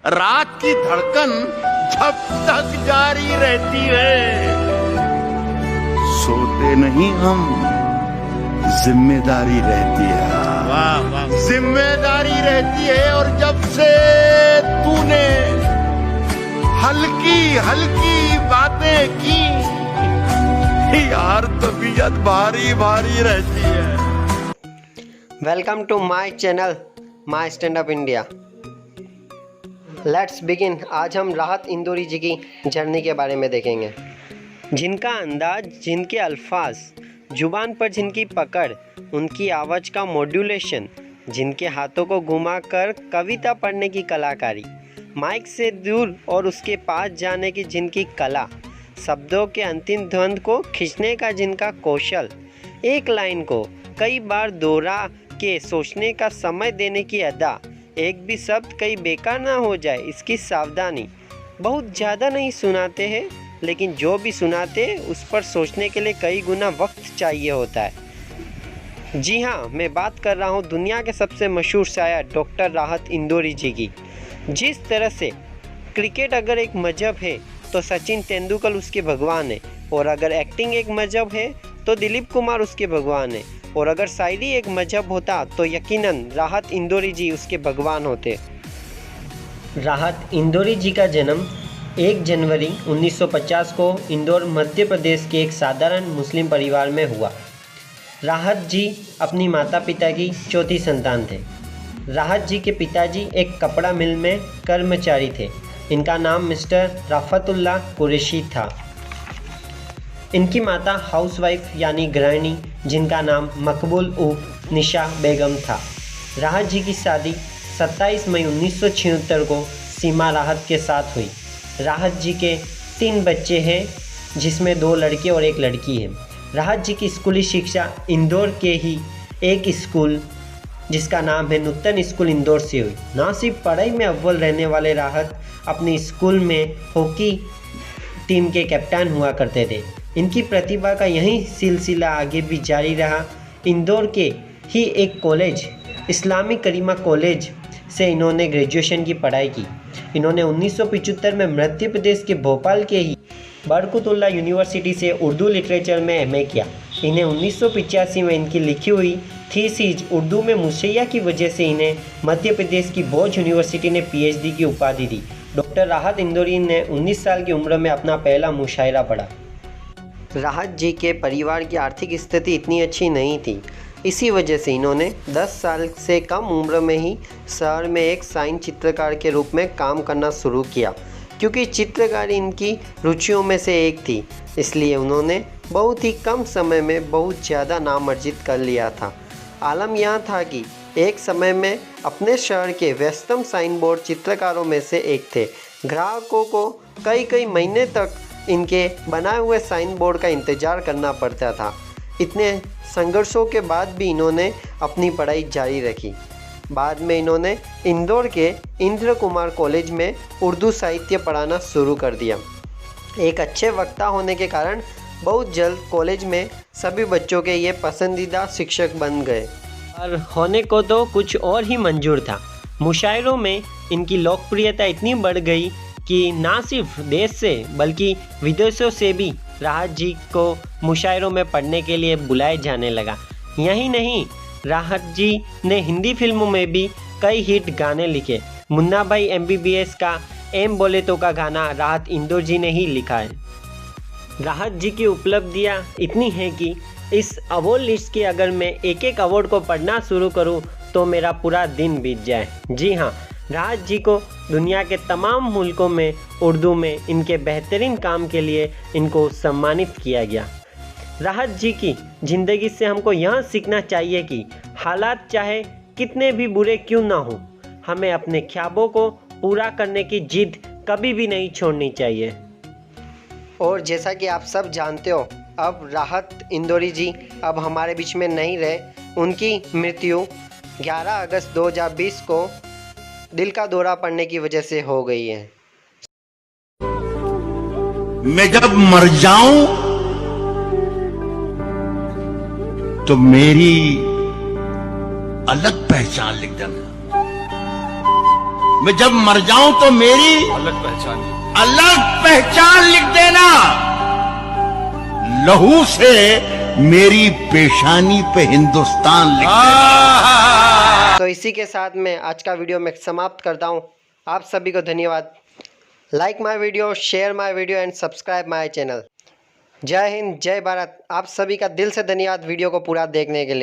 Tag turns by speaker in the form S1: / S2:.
S1: रात की धड़कन जब तक जारी रहती है, सोते नहीं हम, जिम्मेदारी रहती है। वाह वाह, जिम्मेदारी रहती है। और जब से तूने हल्की हल्की बातें की यार, तबीयत भारी भारी रहती है।
S2: Welcome to my channel my stand up India. Let's begin. आज हम राहत इंदौरी जी की जर्नी के बारे में देखेंगे। जिनका अंदाज, जिनके अल्फाज, जुबान पर जिनकी पकड़, उनकी आवाज़ का मॉड्यूलेशन, जिनके हाथों को घुमाकर कविता पढ़ने की कलाकारी, माइक से दूर और उसके पास जाने की जिनकी कला, शब्दों के अंतिम ध्वनि को खींचने का जिनका कौशल, एक लाइन को कई बार दोहरा के सोचने का समय देने की अदा, एक भी शब्द कहीं बेकार ना हो जाए इसकी सावधानी। बहुत ज़्यादा नहीं सुनाते हैं, लेकिन जो भी सुनाते हैं उस पर सोचने के लिए कई गुना वक्त चाहिए होता है। जी हाँ, मैं बात कर रहा हूँ दुनिया के सबसे मशहूर शायर डॉक्टर राहत इंदौरी जी की। जिस तरह से क्रिकेट अगर एक मजहब है तो सचिन तेंदुलकर उसके भगवान है, और अगर एक्टिंग एक मजहब है तो दिलीप कुमार उसके भगवान है, और अगर शायरी एक मजहब होता तो यकीनन राहत इंदौरी जी उसके भगवान होते। राहत इंदौरी जी का जन्म 1 जनवरी 1950 को इंदौर मध्य प्रदेश के एक साधारण मुस्लिम परिवार में हुआ। राहत जी अपनी माता पिता की चौथी संतान थे। राहत जी के पिताजी एक कपड़ा मिल में कर्मचारी थे। इनका नाम मिस्टर राफतुल्लाह कुरैशी था। इनकी माता हाउसवाइफ यानी गृहिणी, जिनका नाम मकबूल उर्फ निशा बेगम था। राहत जी की शादी 27 मई 1976 को सीमा राहत के साथ हुई। राहत जी के 3 बच्चे हैं, जिसमें 2 लड़के और 1 लड़की है। राहत जी की स्कूली शिक्षा इंदौर के ही एक स्कूल जिसका नाम है नूतन स्कूल इंदौर से हुई। ना सिर्फ पढ़ाई में अव्वल रहने वाले राहत अपने स्कूल में हॉकी टीम के कैप्टन हुआ करते थे। इनकी प्रतिभा का यही सिलसिला आगे भी जारी रहा। इंदौर के ही एक कॉलेज, इस्लामी करीमा कॉलेज से इन्होंने ग्रेजुएशन की पढ़ाई की। इन्होंने 1975 में मध्य प्रदेश के भोपाल के ही बरकतुल्लाह यूनिवर्सिटी से उर्दू लिटरेचर में एमए किया। इन्हें 1985 में इनकी लिखी हुई थीसिस उर्दू में मुसैया की वजह से इन्हें मध्य प्रदेश की भोज यूनिवर्सिटी ने पीएचडी की उपाधि दी। डॉक्टर राहत इंदौरी ने 19 साल की उम्र में अपना पहला मुशायरा पढ़ा। राहत जी के परिवार की आर्थिक स्थिति इतनी अच्छी नहीं थी। इसी वजह से इन्होंने 10 साल से कम उम्र में ही शहर में एक साइन चित्रकार के रूप में काम करना शुरू किया। क्योंकि चित्रकारी इनकी रुचियों में से एक थी, इसलिए उन्होंने बहुत ही कम समय में बहुत ज़्यादा नाम अर्जित कर लिया था। आलम यह था कि एक समय में अपने शहर के व्यस्तम साइन बोर्ड चित्रकारों में से एक थे। ग्राहकों को कई महीने तक इनके बनाए हुए साइन बोर्ड का इंतज़ार करना पड़ता था। इतने संघर्षों के बाद भी इन्होंने अपनी पढ़ाई जारी रखी। बाद में इन्होंने इंदौर के इंद्र कुमार कॉलेज में उर्दू साहित्य पढ़ाना शुरू कर दिया। एक अच्छे वक्ता होने के कारण बहुत जल्द कॉलेज में सभी बच्चों के ये पसंदीदा शिक्षक बन गए, और होने को तो कुछ और ही मंजूर था। मुशायरों में इनकी लोकप्रियता इतनी बढ़ गई कि ना सिर्फ देश से बल्कि विदेशों से भी राहत जी को मुशायरों में पढ़ने के लिए बुलाए जाने लगा। यही नहीं, राहत जी ने हिंदी फिल्मों में भी कई हिट गाने लिखे। मुन्ना भाई MBBS का एम बोले तो का गाना राहत इंदौर जी ने ही लिखा है। राहत जी की उपलब्धियां इतनी हैं कि इस अवार्ड लिस्ट की अगर मैं एक अवार्ड को पढ़ना शुरू करूं तो मेरा पूरा दिन बीत जाए। जी हाँ, राहत जी को दुनिया के तमाम मुल्कों में उर्दू में इनके बेहतरीन काम के लिए इनको सम्मानित किया गया। राहत जी की ज़िंदगी से हमको यह सीखना चाहिए कि हालात चाहे कितने भी बुरे क्यों ना हो, हमें अपने ख्वाबों को पूरा करने की जिद कभी भी नहीं छोड़नी चाहिए। और जैसा कि आप सब जानते हो, अब राहत इंदौरी जी अब हमारे बीच में नहीं रहे। उनकी मृत्यु 11 अगस्त 2020 को दिल का दौरा पड़ने की वजह से हो गई है।
S1: मैं जब मर जाऊं तो मेरी अलग पहचान लिख देना। मैं जब मर जाऊं तो मेरी अलग पहचान लिख देना, लहू से मेरी पेशानी पे हिंदुस्तान लिख देना।
S2: तो इसी के साथ मैं आज का वीडियो मैं समाप्त करता हूँ। आप सभी को धन्यवाद। Like my video, share my video and subscribe my channel. जय हिंद, जय भारत। आप सभी का दिल से धन्यवाद वीडियो को पूरा देखने के लिए।